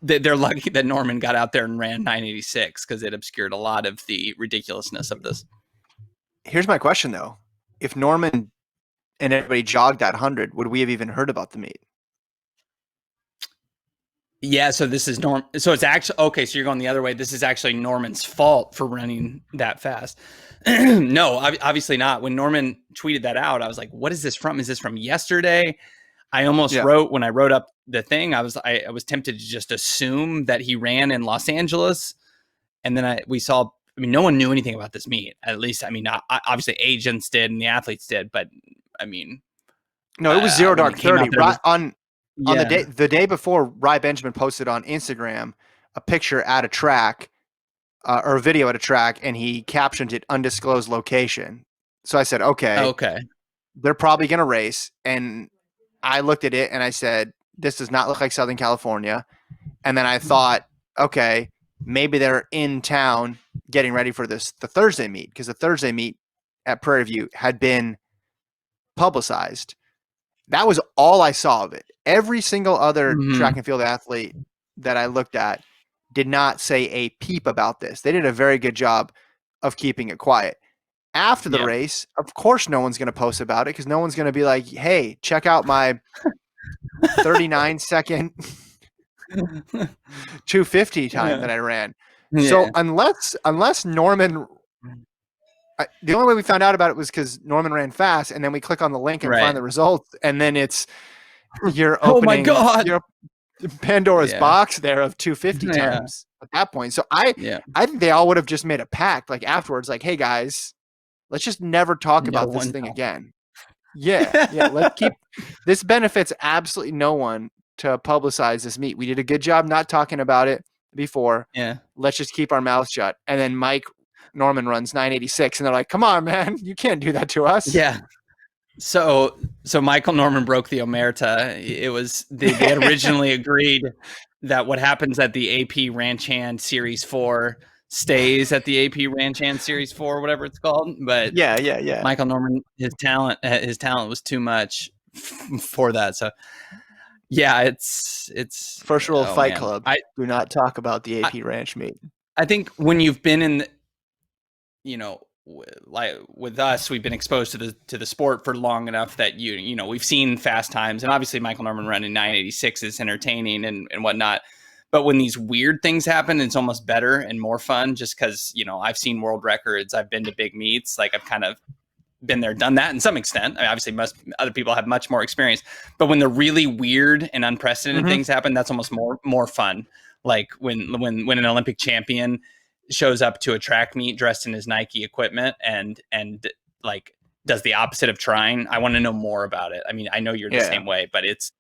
Speaker 2: they're lucky that Norman got out there and ran 986 because it obscured a lot of the ridiculousness of this.
Speaker 1: Here's my question, though. If Norman and everybody jogged that 100, would we have even heard about the meet?
Speaker 2: Yeah, so this is So it's actually, okay, so you're going the other way. This is actually Norman's fault for running that fast. No, obviously not. When Norman tweeted that out, I was like, what is this from? Is this from yesterday? I almost wrote, when I wrote up the thing, I was tempted to just assume that he ran in Los Angeles. And then we saw, I mean, no one knew anything about this meet. At least, I mean, obviously agents did and the athletes did, but I mean,
Speaker 1: no, it was Zero Dark 30 on the day before. Ry Benjamin posted on Instagram a picture at a track or a video at a track, and he captioned it "undisclosed location." So I said, okay, they're probably going to race. And I looked at it and I said, this does not look like Southern California. And then I thought, okay, maybe they're in town getting ready for the Thursday meet, because the Thursday meet at Prairie View had been publicized. That was all I saw of it. Every single other track and field athlete that I looked at did not say a peep about this. They did a very good job of keeping it quiet. After the race, of course, no one's going to post about it, because no one's going to be like, hey, check out my 39-second 250 time that I ran. Yeah. So unless Norman, the only way we found out about it was because Norman ran fast, and then we click on the link and find the results, and then it's you're opening your Pandora's box there of 250 times at that point. So I think they all would have just made a pact like afterwards, like, hey guys, let's just never talk about this thing again. Yeah. Let's keep this. Benefits absolutely no one to publicize this meet. We did a good job not talking about it before. Yeah. Let's just keep our mouth shut. And then Norman runs 986, and they're like, come on, man, you can't do that to us.
Speaker 2: Yeah. So Michael Norman broke the omerta. It was they had originally agreed that what happens at the AP Ranch Hand Series 4 stays at the AP Ranch Hand Series 4, whatever it's called. But
Speaker 1: Yeah.
Speaker 2: Michael Norman, his talent was too much for that. So yeah, it's
Speaker 1: First rule of
Speaker 2: oh
Speaker 1: Fight
Speaker 2: man.
Speaker 1: Club: do not talk about the AP Ranch meet.
Speaker 2: I think when you've been in, like with us, we've been exposed to the sport for long enough that we've seen fast times, and obviously Michael Norman running 986 is entertaining and whatnot. But when these weird things happen, it's almost better and more fun just because, I've seen world records. I've been to big meets. Like I've kind of been there, done that in some extent. I mean, obviously, other people have much more experience. But when the really weird and unprecedented things happen, that's almost more fun. Like when an Olympic champion shows up to a track meet dressed in his Nike equipment and like does the opposite of trying. I want to know more about it. I mean, I know you're the same way, but it's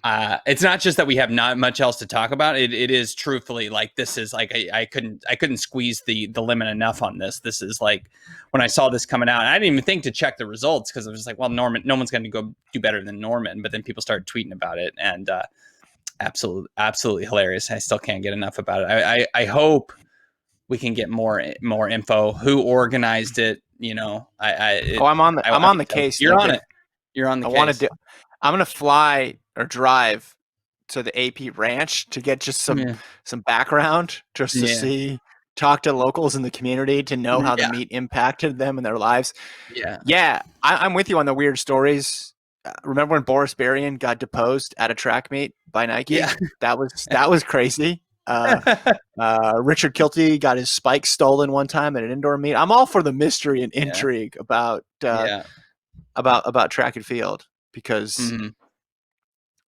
Speaker 2: not just that we have not much else to talk about. It is truthfully like this is like I couldn't squeeze the limit enough on this. This is like when I saw this coming out, I didn't even think to check the results because I was just like, well, no one's going to go do better than Norman. But then people started tweeting about it, and absolutely hilarious. I still can't get enough about it. I hope we can get more info. Who organized it?
Speaker 1: I'm on the case.
Speaker 2: You're on it. You're on the case.
Speaker 1: I'm gonna fly or drive to the AP Ranch to get just some background, just to talk to locals in the community to know how the meet impacted them and their lives. I'm with you on the weird stories. Remember when Boris Berrien got deposed at a track meet by Nike? That was crazy. Richard Kilty got his spikes stolen one time at an indoor meet. I'm all for the mystery and intrigue about track and field, because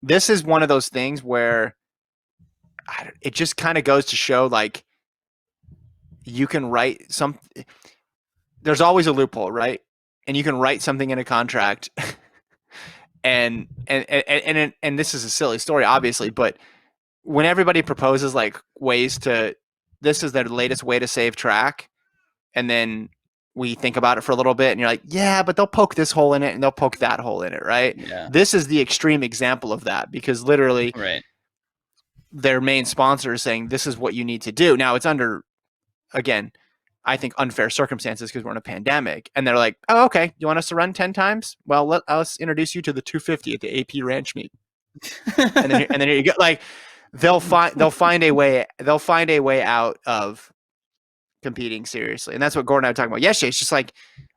Speaker 1: this is one of those things where it just kind of goes to show, like, you can write there's always a loophole, right? And you can write something in a contract and this is a silly story, obviously, but when everybody proposes like ways to, this is their latest way to save track, and then we think about it for a little bit and you're like, yeah, but they'll poke this hole in it and they'll poke that hole in it, right? This is the extreme example of that, because literally their main sponsor is saying this is what you need to do. Now it's under, again, I think unfair circumstances because we're in a pandemic, and they're like, oh, okay, you want us to run 10 times? Well, let us introduce you to the 250 at the AP Ranch meet. and then here you go. Like, they'll find a way out of competing seriously. And that's what Gordon and I were talking about yesterday. It's just like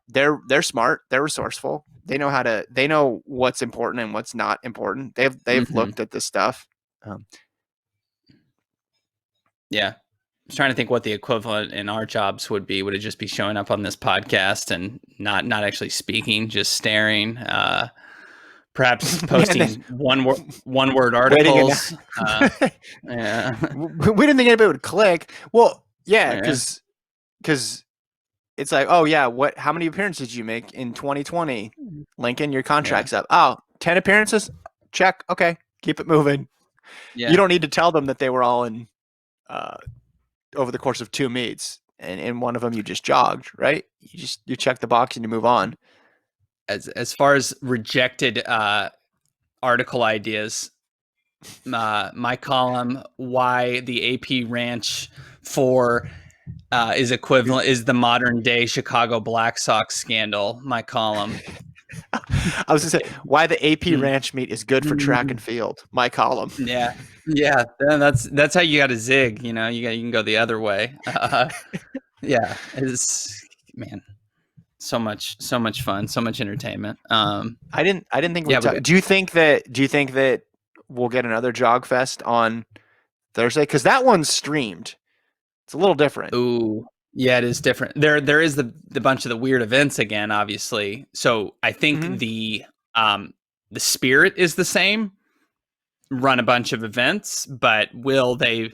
Speaker 1: they're smart, they're resourceful, they know what's important and what's not important. They've looked at this stuff.
Speaker 2: I was trying to think what the equivalent in our jobs would be. Would it just be showing up on this podcast and not actually speaking, just staring? Perhaps posting one word articles.
Speaker 1: We didn't think anybody would click. Well, because it's like, oh yeah, how many appearances did you make in 2020? Lincoln, your contract's up. Oh, 10 appearances? Check. Okay, keep it moving. You don't need to tell them that they were all in over the course of 2 meets, and in one of them you just jogged, right? You check the box and you move on.
Speaker 2: As far as rejected article ideas, my column, why the AP Ranch 4 is the modern day Chicago Black Sox scandal. My column.
Speaker 1: I was gonna say why the AP Ranch meet is good for track and field. My column.
Speaker 2: Yeah. That's how you got to zig. You can go the other way. It's, man, so much fun, so much entertainment.
Speaker 1: I didn't think do you think that we'll get another Jog Fest on Thursday? Because that one's streamed. It's a little different.
Speaker 2: Ooh, yeah, it is different. There is the bunch of the weird events again, obviously. So I think the spirit is the same. Run a bunch of events, but will they?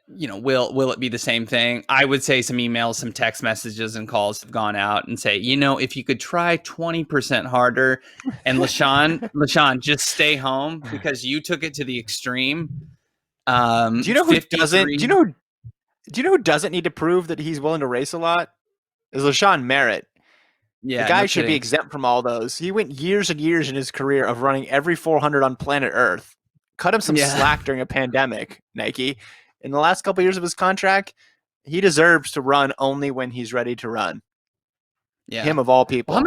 Speaker 2: Will it be the same thing? I would say some emails, some text messages, and calls have gone out and say, if you could try 20% harder, and LaShawn, just stay home because you took it to the extreme.
Speaker 1: Do you know who doesn't? Do you know who doesn't need to prove that he's willing to race a lot? Is LaShawn Merritt. The
Speaker 2: Yeah,
Speaker 1: guy
Speaker 2: no
Speaker 1: should be
Speaker 2: kidding.
Speaker 1: exempt from all those. He went years and years in his career of running every 400 on planet Earth. Cut him some
Speaker 2: Yeah.
Speaker 1: slack during a pandemic, Nike. In the last couple of years of his contract, he deserves to run only when he's ready to run.
Speaker 2: Yeah.
Speaker 1: Him of all
Speaker 2: Well,
Speaker 1: people.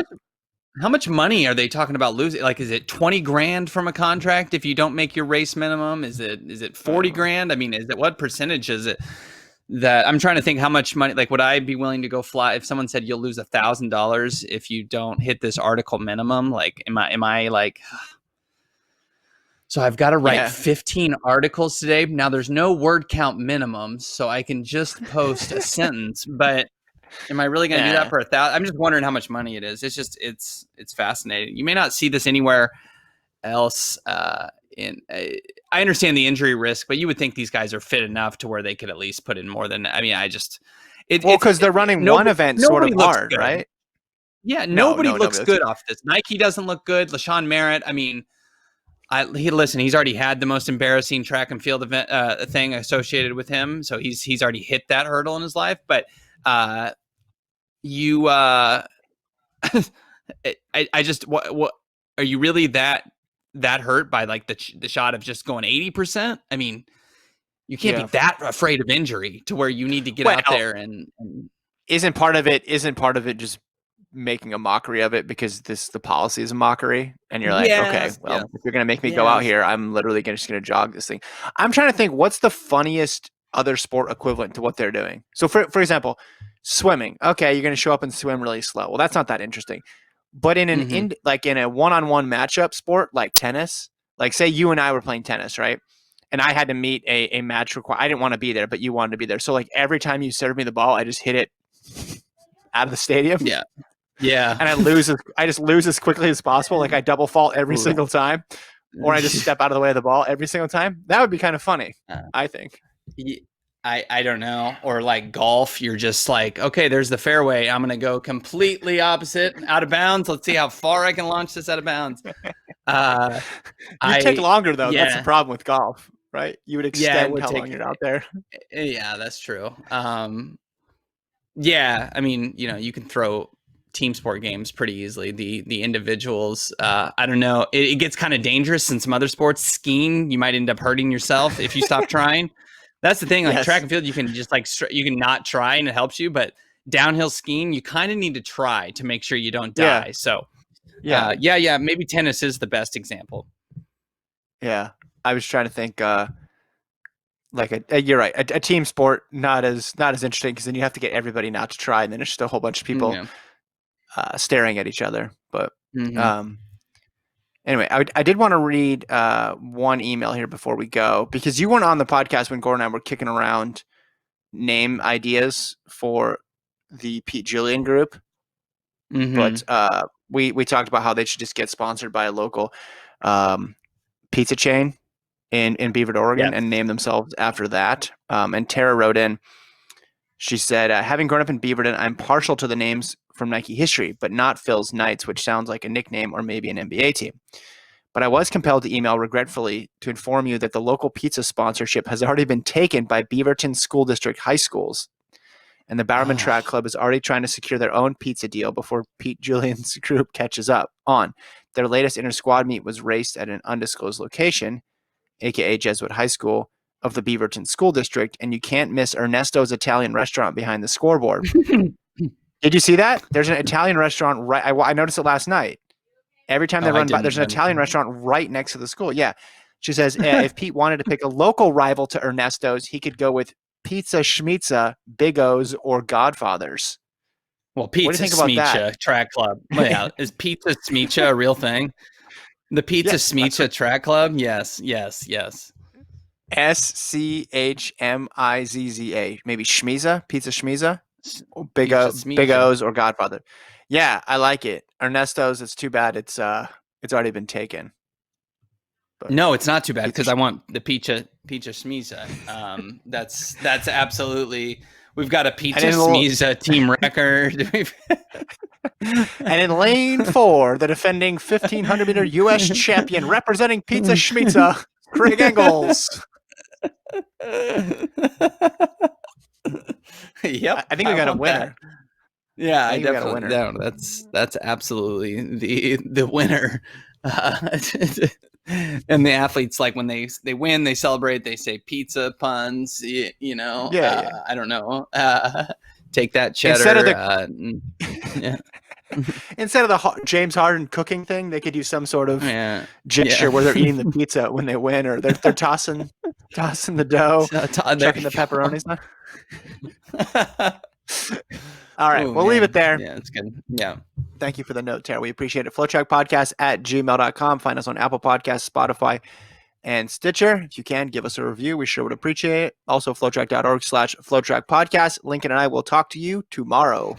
Speaker 2: how much money are they talking about losing? Like, is it 20 grand from a contract if you don't make your race minimum? Is it 40 grand? I mean, is it what percentage is it that I'm trying to think how much money, like, would I be willing to go fly if someone said you'll lose $1,000 if you don't hit this article minimum? Like, am I like, so I've got to write
Speaker 1: Yeah.
Speaker 2: 15 articles today. Now there's no word count minimums, so I can just post a sentence, but am I really going to do that
Speaker 1: Yeah.
Speaker 2: for 1,000? I'm just wondering how much money it is. It's just, it's fascinating. You may not see this anywhere else. I understand the injury risk, but you would think these guys are fit enough to where they could at least put in more than. I mean,
Speaker 1: Well, because they're running one event sort
Speaker 2: nobody
Speaker 1: of
Speaker 2: looks
Speaker 1: hard,
Speaker 2: good.
Speaker 1: right?
Speaker 2: Yeah,
Speaker 1: No,
Speaker 2: nobody
Speaker 1: nobody
Speaker 2: looks
Speaker 1: looks
Speaker 2: good
Speaker 1: good.
Speaker 2: off this. Nike doesn't look good. LaShawn Merritt. I mean, listen. He's already had the most embarrassing track and field event thing associated with him, so he's already hit that hurdle in his life. But you I just what are you really that hurt by like the shot of just going 80%? I mean, you can't be
Speaker 1: Yeah.
Speaker 2: that afraid of injury to where you need to get out
Speaker 1: Well,
Speaker 2: there and
Speaker 1: isn't part of it just making a mockery of it because the policy is a mockery, and you're like, okay,
Speaker 2: yes,
Speaker 1: well,
Speaker 2: yes,
Speaker 1: if you're gonna make me go out
Speaker 2: yes.
Speaker 1: here, I'm literally just gonna jog this thing. I'm trying to think what's the funniest other sport equivalent to what they're doing. So for example, swimming. Okay, you're gonna show up and swim really slow. Well, that's not that interesting. But
Speaker 2: Mm-hmm.
Speaker 1: in a one-on-one matchup sport like tennis, like say you and I were playing tennis, right? And I had to meet a match require. I didn't want to be there, but you wanted to be there. So like every time you serve me the ball, I just hit it out of the stadium.
Speaker 2: Yeah, yeah.
Speaker 1: And I just lose as quickly as possible. Like I double fault every single time, or I just step out of the way of the ball every single time. That would be kind of funny, I think.
Speaker 2: I don't know. Or like golf, you're just like, okay, there's the fairway. I'm gonna go completely opposite, out of bounds. Let's see how far I can launch this out of bounds.
Speaker 1: You take longer though. That's the
Speaker 2: Yeah,
Speaker 1: problem with golf, right? You would
Speaker 2: yeah, it
Speaker 1: extend
Speaker 2: would
Speaker 1: how long
Speaker 2: take.
Speaker 1: you're out there.
Speaker 2: Yeah, that's true. Yeah, I mean, you can throw team sport games pretty easily. The individuals, I don't know. It gets kind of dangerous in some other sports. Skiing, you might end up hurting yourself if you stop trying. That's the thing. Like track
Speaker 1: Yes.
Speaker 2: and field, you can just like you can not try and it helps you. But downhill skiing, you kind of need to try to make sure you don't
Speaker 1: Yeah.
Speaker 2: die. So,
Speaker 1: Yeah.
Speaker 2: yeah. Maybe tennis is the best example.
Speaker 1: Yeah. I was trying to think. You're right. A team sport not as interesting because then you have to get everybody not to try, and then there's just a whole bunch of people
Speaker 2: Yeah.
Speaker 1: staring at each other. But
Speaker 2: Mm-hmm.
Speaker 1: anyway, I did want to read one email here before we go because you weren't on the podcast when Gordon and I were kicking around name ideas for the Pete Julian group,
Speaker 2: Mm-hmm.
Speaker 1: but we talked about how they should just get sponsored by a local pizza chain in Beaver, Oregon,
Speaker 2: Yes.
Speaker 1: and name themselves after that. And Tara wrote in. She said, having grown up in Beaverton, I'm partial to the names from Nike history, but not Phil's Knights, which sounds like a nickname or maybe an NBA team. But I was compelled to email regretfully to inform you that the local pizza sponsorship has already been taken by Beaverton School District high schools. And the Bowerman Track Club is already trying to secure their own pizza deal before Pete Julian's group catches up on. Their latest inter-squad meet was raced at an undisclosed location, aka Jesuit High School, of the Beaverton School District, and you can't miss Ernesto's Italian restaurant behind the scoreboard. Did you see that? There's an Italian restaurant right. I noticed it last night. Every time they
Speaker 2: Oh, I
Speaker 1: run by,
Speaker 2: didn't
Speaker 1: there's an
Speaker 2: notice
Speaker 1: Italian
Speaker 2: that.
Speaker 1: restaurant right next to the school. Yeah. She says if Pete wanted to pick a local rival to Ernesto's, he could go with Pizza Schmitza, Big O's, or Godfather's.
Speaker 2: Well,
Speaker 1: What do you
Speaker 2: Pizza
Speaker 1: think about that?
Speaker 2: Smicha Track Club. Yeah, is Pizza Smicha a real thing? The Pizza
Speaker 1: Yes, that's what
Speaker 2: Smicha Track Club? Yes, yes, yes.
Speaker 1: Schmizza. Maybe Schmiza, Pizza Schmiza.
Speaker 2: Pizza
Speaker 1: Big
Speaker 2: Smicha.
Speaker 1: O's or Godfather. Yeah, I like it. Ernesto's. It's too bad it's already been taken. But
Speaker 2: No, it's not too bad
Speaker 1: pizza.
Speaker 2: because I want the Pizza Smicha. That's absolutely. We've got a Pizza Smicha team record.
Speaker 1: And in lane 4, the defending 1500-meter U.S. champion representing Pizza Schmitza, Craig Engels.
Speaker 2: Yep,
Speaker 1: I think we got a winner.
Speaker 2: That. Yeah,
Speaker 1: I
Speaker 2: I
Speaker 1: think we got a
Speaker 2: definitely
Speaker 1: winner.
Speaker 2: no, that's absolutely the winner. And the athletes, like when they win, they celebrate. They say pizza puns.
Speaker 1: Yeah.
Speaker 2: I don't know. Take that
Speaker 1: Instead of
Speaker 2: cheddar. Yeah,
Speaker 1: instead of the James Harden cooking thing, they could use some sort of
Speaker 2: yeah,
Speaker 1: gesture where they're eating the pizza when they win, or they're tossing the dough,
Speaker 2: There
Speaker 1: chucking the
Speaker 2: you go.
Speaker 1: pepperonis on. All right,
Speaker 2: Oh
Speaker 1: we'll leave it
Speaker 2: man,
Speaker 1: there.
Speaker 2: yeah, it's good. Yeah.
Speaker 1: Thank you for the note, Tara. We appreciate it. FloTrackPodcast@gmail.com. Find us on Apple Podcasts, Spotify, and Stitcher. If you can, give us a review. We sure would appreciate it. Also, FloTrack.org/FloTrackPodcast. Lincoln and I will talk to you tomorrow.